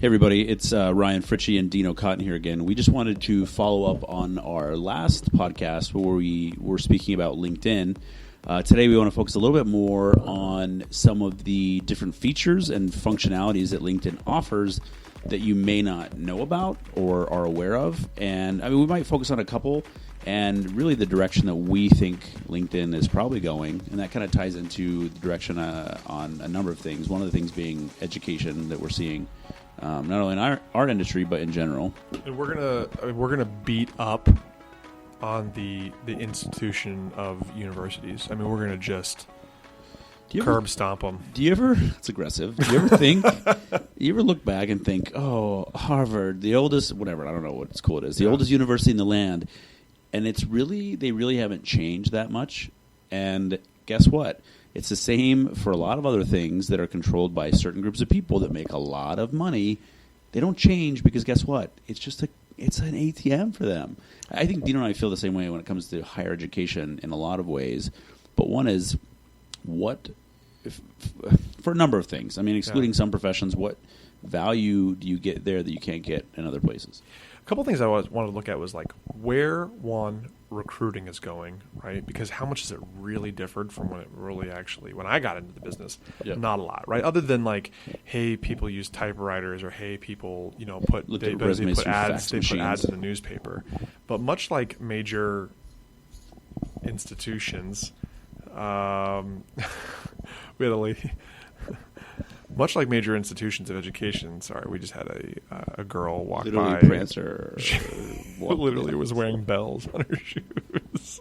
Hey everybody, it's Ryan Fritchie and Dino Cotton here again. We just wanted to follow up on our last podcast where we were speaking about LinkedIn. Today we want to focus a little bit more on some of the different features and functionalities that LinkedIn offers that you may not know about or are aware of. And I mean, we might focus on a couple and really the direction that we think LinkedIn is probably going. And that kind of ties into the direction on a number of things. One of the things being education that we're seeing. Not only in our industry, but in general. And we're gonna beat up on the institution of universities. I mean, we're gonna just curb stomp them. Do you ever? It's aggressive. Do you ever think? You ever look back and think, oh, Harvard, the oldest, whatever. I don't know what school it is. The oldest university in the land, and they really haven't changed that much. And guess what? It's the same for a lot of other things that are controlled by certain groups of people that make a lot of money. They don't change because guess what? It's an ATM for them. I think Dino and I feel the same way when it comes to higher education in a lot of ways. But one is for a number of things. I mean, excluding some professions, what value do you get there that you can't get in other places? A couple things I wanted to look at was like where recruiting is going, right? Because how much has it really differed from when I got into the business? Yep. Not a lot, right? Other than like, hey, people use typewriters, or hey, people put ads in the newspaper. But much like major institutions, much like major institutions of education, we just had a girl walk by. Prancer. She literally was wearing bells on her shoes.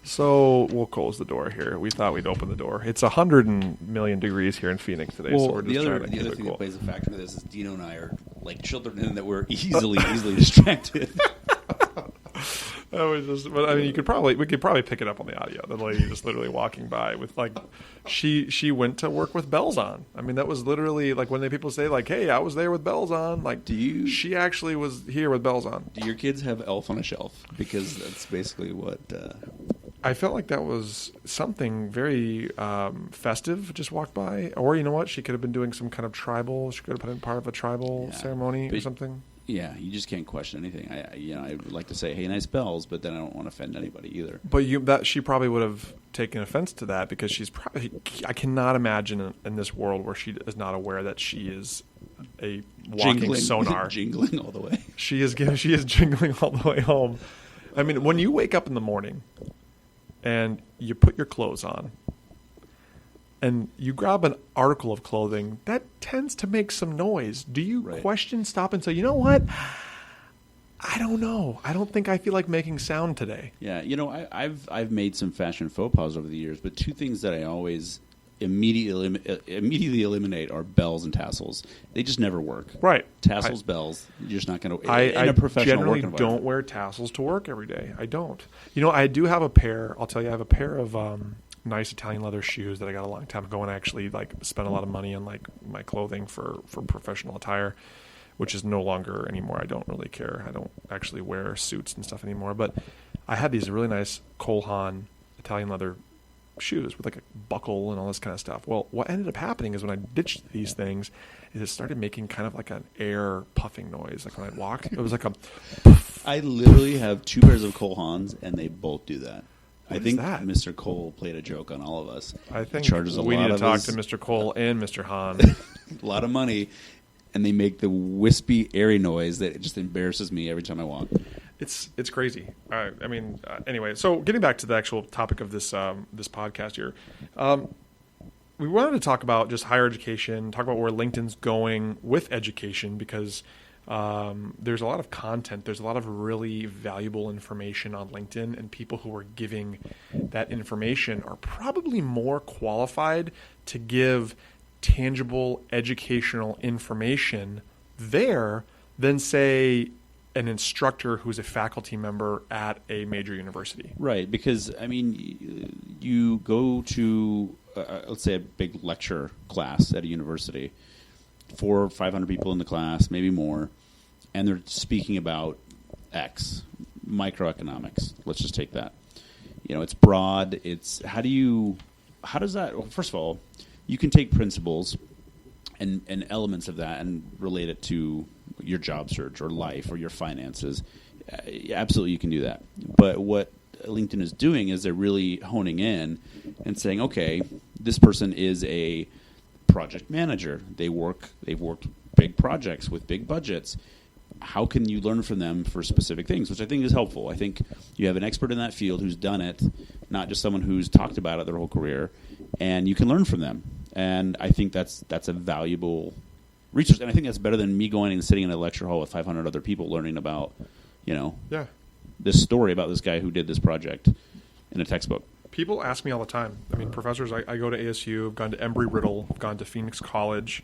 So we'll close the door here. We thought we'd open the door. It's 100,000,000 degrees here in Phoenix today, so we're just trying to keep it cool. The other thing that plays a factor to this is Dino and I are like children in that we're easily distracted. But I mean, we could probably pick it up on the audio. The lady just literally walking by with like, she went to work with bells on. I mean, that was literally like when people say like, "Hey, I was there with bells on." Like, she actually was here with bells on. Do your kids have Elf on a Shelf? Because that's basically what. I felt like that was something very festive. Just walked by, or you know what? She could have been doing some kind of tribal. She could have been part of a tribal ceremony or something. Yeah, you just can't question anything. I would like to say, "Hey, nice bells," but then I don't want to offend anybody either. But she probably would have taken offense to that because I cannot imagine in this world where she is not aware that she is a walking sonar, jingling all the way. She is jingling all the way home. I mean, when you wake up in the morning and you put your clothes on, and you grab an article of clothing, that tends to make some noise. Do you stop and say, you know what? I don't know. I don't think I feel like making sound today. Yeah, I've made some fashion faux pas over the years, but two things that I always immediately eliminate are bells and tassels. They just never work. Right. Tassels, bells, you're just not going to. I generally don't wear tassels to work every day. I don't. I do have a pair. I'll tell you, I have a pair of nice Italian leather shoes that I got a long time ago, and I actually spent a lot of money on my clothing for professional attire, which is no longer anymore. I don't really care. I don't actually wear suits and stuff anymore. But I had these really nice Cole Haan Italian leather shoes with like a buckle and all this kind of stuff. Well, what ended up happening is when I ditched these things, is it started making kind of like an air puffing noise. Like when I walked, it was like a. I literally have two pairs of Cole Haans, and they both do that. I think Mr. Cole played a joke on all of us. I think we need to talk to Mr. Cole and Mr. Haan. A lot of money, and they make the wispy, airy noise that just embarrasses me every time I walk. It's crazy. Anyway, so getting back to the actual topic of this podcast here, we wanted to talk about just higher education, talk about where LinkedIn's going with education, because there's a lot of content. There's a lot of really valuable information on LinkedIn, and people who are giving that information are probably more qualified to give tangible educational information there than, say, an instructor who's a faculty member at a major university. Right, because, you go to, let's say, a big lecture class at a university, 400 or 500 people in the class, maybe more, and they're speaking about X, microeconomics. Let's just take that. It's broad. How does that, well, first of all, you can take principles and elements of that and relate it to your job search or life or your finances, absolutely you can do that. But what LinkedIn is doing is they're really honing in and saying, okay, this person is a project manager. They've worked big projects with big budgets. How can you learn from them for specific things, which I think is helpful. I think you have an expert in that field who's done it, not just someone who's talked about it their whole career, and you can learn from them. And I think that's a valuable resource. And I think that's better than me going and sitting in a lecture hall with 500 other people learning about, this story about this guy who did this project in a textbook. People ask me all the time. I mean, professors, I go to ASU, I've gone to Embry-Riddle, I've gone to Phoenix College.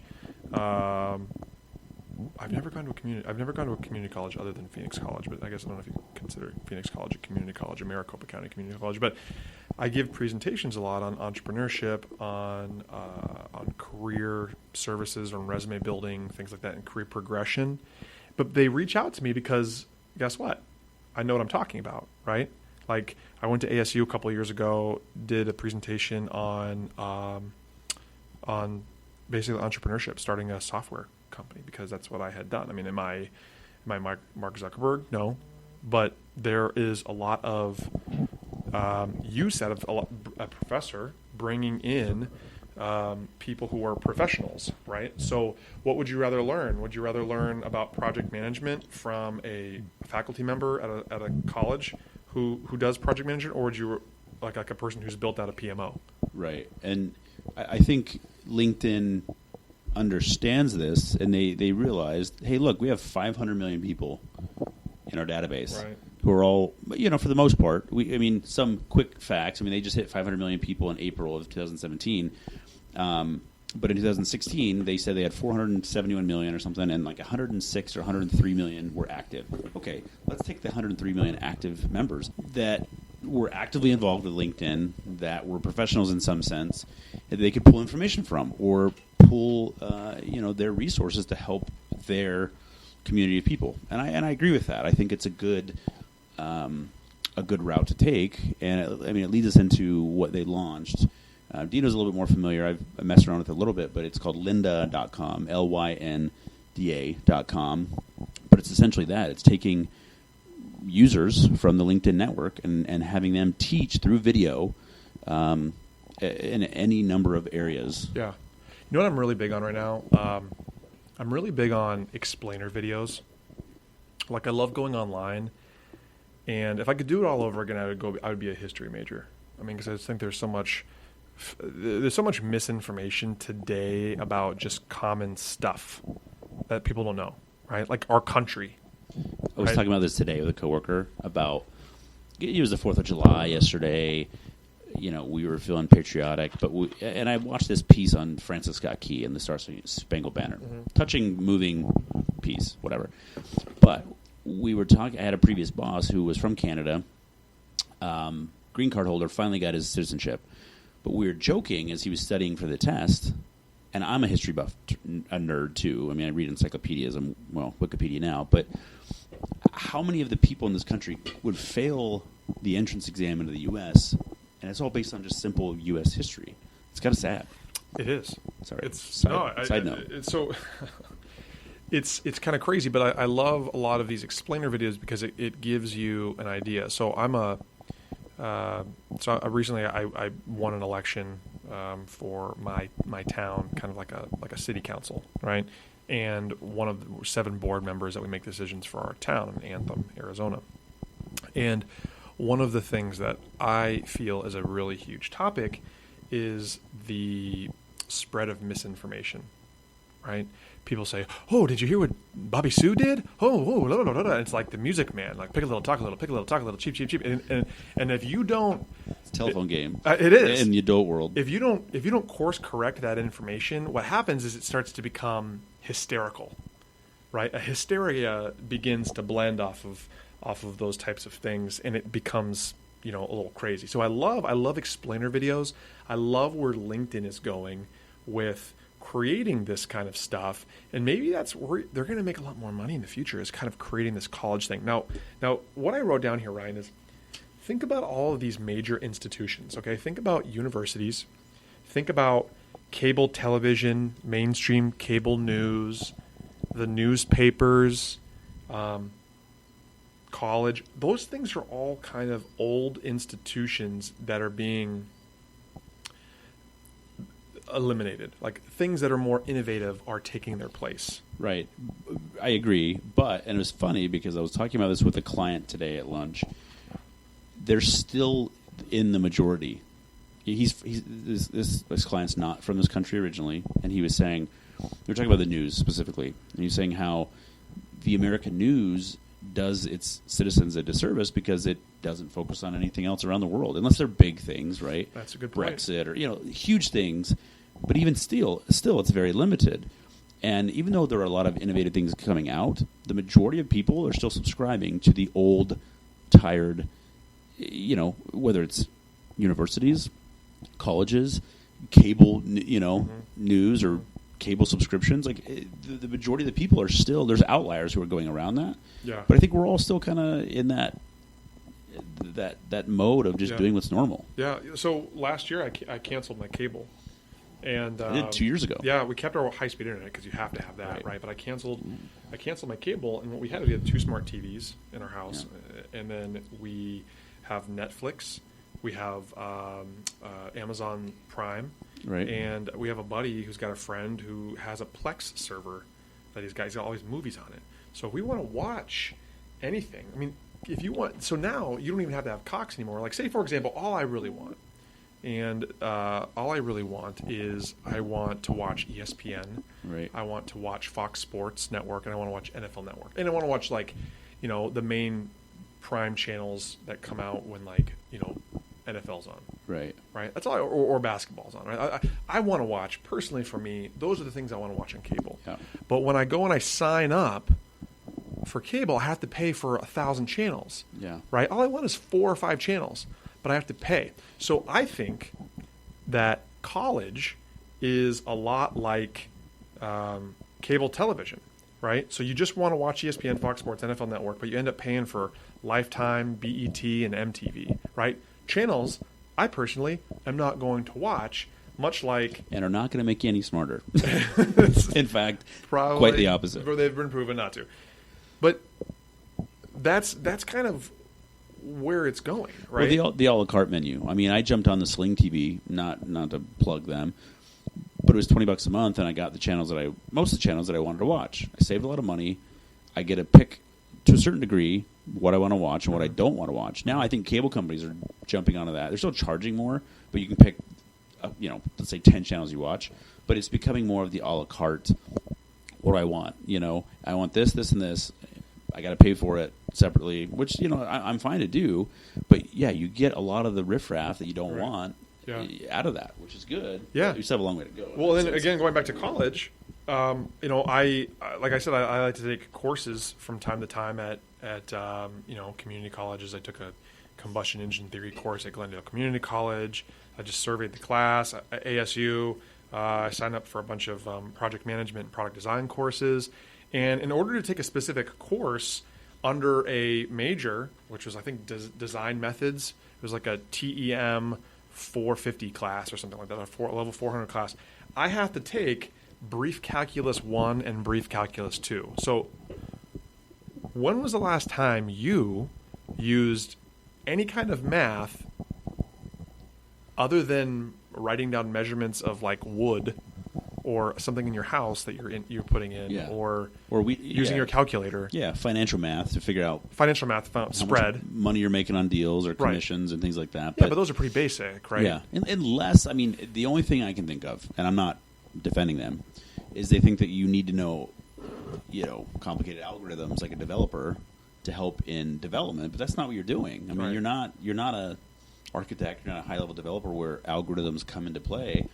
I've never gone to a community college other than Phoenix College, but I guess I don't know if you consider Phoenix College a community college, or Maricopa County Community College. But I give presentations a lot on entrepreneurship, on career services, on resume building, things like that, and career progression. But they reach out to me because guess what? I know what I'm talking about, right? Like I went to ASU a couple of years ago, did a presentation on basically entrepreneurship, starting a software company, because that's what I had done. I mean, am I Mark Zuckerberg? No, but there is a lot of use out of a professor bringing in people who are professionals, right? So what would you rather learn? Would you rather learn about project management from a faculty member at a college who does project management, or would you like a person who's built out a PMO? Right. And I think LinkedIn understands this, and they realized, hey, look, we have 500 million people in our database, right, who are all, for the most part, some quick facts. They just hit 500 million people in April of 2017. But in 2016, they said they had 471 million or something, and like 106 or 103 million were active. Okay, let's take the 103 million active members that were actively involved with LinkedIn, that were professionals in some sense, that they could pull information from, or pull their resources to help their community of people. And I agree with that. I think it's a good route to take, and it leads us into what they launched. Dino's a little bit more familiar. I've messed around with it a little bit, but it's called lynda.com, lynda.com. But it's essentially that. It's taking users from the LinkedIn network and having them teach through video in any number of areas. Yeah. You know what I'm really big on right now? I'm really big on explainer videos. Like, I love going online, and if I could do it all over again, I would be a history major. Because I just think there's so much misinformation today about just common stuff that people don't know, right? Like our country. I was talking about this today with a coworker about, it was the 4th of July yesterday. We were feeling patriotic, and I watched this piece on Francis Scott Key and the Star Spangled Banner, touching, moving piece, whatever. But we were talking. I had a previous boss who was from Canada, green card holder, finally got his citizenship. But we were joking as he was studying for the test, and I'm a history buff, a nerd too. I read encyclopedias, Wikipedia now, but how many of the people in this country would fail the entrance exam into the U.S., and it's all based on just simple U.S. history? It's kind of sad. It is. Sorry. It's side note. It's kind of crazy, but I love a lot of these explainer videos because it gives you an idea. So recently I won an election for my town, kind of like a city council, right? And one of the 7 board members that we make decisions for our town in Anthem, Arizona. And one of the things that I feel is a really huge topic is the spread of misinformation, right? People say, "Oh, did you hear what Bobby Sue did? Oh, blah, blah, blah, blah." It's like the Music Man, like pick a little, talk a little, pick a little, talk a little, cheap, cheap, cheap. And if you don't, it's a telephone game. It is in the adult world. If you don't course correct that information, what happens is it starts to become hysterical, right? A hysteria begins to blend off of those types of things, and it becomes a little crazy. So I love explainer videos. I love where LinkedIn is going with creating this kind of stuff, and maybe that's where they're going to make a lot more money in the future, is kind of creating this college thing. Now what I wrote down here, Ryan, is think about all of these major institutions, okay? Think about universities. Think about cable television, mainstream cable news, the newspapers, college. Those things are all kind of old institutions that are being eliminated. Like things that are more innovative are taking their place. Right. I agree. But, and it was funny because I was talking about this with a client today at lunch. They're still in the majority. This client's not from this country originally, and he was saying, we were talking about the news specifically, and he was saying how the American news does its citizens a disservice because it doesn't focus on anything else around the world, unless they're big things, right? That's a good point. Brexit or huge things, but even still it's very limited. And even though there are a lot of innovative things coming out, the majority of people are still subscribing to the old, tired, whether it's universities, colleges, cable, news or cable subscriptions. Like the majority of the people are still, there's outliers who are going around that. Yeah. But I think we're all still kind of in that mode of just doing what's normal. Yeah. So last year I canceled my cable. And I did 2 years ago. Yeah, we kept our high-speed internet because you have to have that, right? But I canceled my cable, and what we had, we had 2 smart TVs in our house, and then we have Netflix, we have Amazon Prime, right? And we have a buddy who's got a friend who has a Plex server that he's got all these movies on it. So if we want to watch anything, I mean, if you want, so now you don't even have to have Cox anymore. Like, say for example, all I really want is I want to watch ESPN. Right. I want to watch Fox Sports Network, and I want to watch NFL Network, and I want to watch the main prime channels that come out when NFL's on. Right. Right. That's all. Or basketball's on. Right. I want to watch, personally for me, those are the things I want to watch on cable. Yeah. But when I go and I sign up for cable, I have to pay for 1,000 channels. Yeah. Right. All I want is 4 or 5 channels, but I have to pay. So I think that college is a lot like cable television, right? So you just want to watch ESPN, Fox Sports, NFL Network, but you end up paying for Lifetime, BET, and MTV, right? Channels I personally am not going to watch, much like... And are not going to make you any smarter. In fact, probably, quite the opposite. They've been proven not to. But that's kind of where it's going, right? Well, the a la carte menu. I mean, I jumped on the Sling TV, not to plug them, but it was $20 a month, and I got most of the channels that I wanted to watch. I saved a lot of money. I get to pick, to a certain degree, what I want to watch and what I don't want to watch. Now I think cable companies are jumping onto that. They're still charging more, but you can pick, let's say 10 channels you watch. But it's becoming more of the a la carte. What do I want? I want this, this, and this. I got to pay for it separately, which I'm fine to do. But yeah, you get a lot of the riffraff that you don't want out of that, which is good. Yeah, you still have a long way to go. Well, then again, going back to college, I like I said, I like to take courses from time to time at community colleges. I took a combustion engine theory course at Glendale Community College. I just surveyed the class at ASU. I signed up for a bunch of project management and product design courses. And in order to take a specific course under a major, which was, I think, design methods, it was like a TEM 450 class or something like that, a level 400 class, I have to take Brief Calculus 1 and Brief Calculus 2. So when was the last time you used any kind of math other than writing down measurements of like wood or something in your house that you're putting in, or using your calculator? Yeah, financial math to figure out spread, much money you're making on deals or commissions and things like that. Yeah, but those are pretty basic, right? Yeah, unless, the only thing I can think of, and I'm not defending them, is they think that you need to know, complicated algorithms like a developer to help in development, but that's not what you're doing. I mean, you're not a architect, you're not a high level developer where algorithms come into play.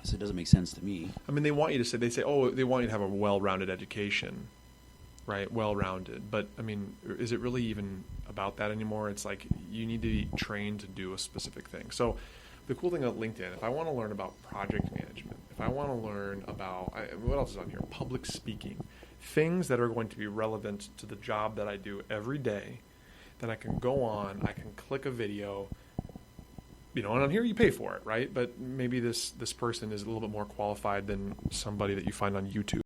So it doesn't make sense to me. I mean, they want you to they want you to have a well-rounded education, right? Well-rounded. But, I mean, is it really even about that anymore? It's like you need to be trained to do a specific thing. So the cool thing about LinkedIn, if I want to learn about project management, if I want to learn about, what else is on here? Public speaking. Things that are going to be relevant to the job that I do every day, then I can go on, I can click a video, and on here you pay for it, right? But maybe this person is a little bit more qualified than somebody that you find on YouTube.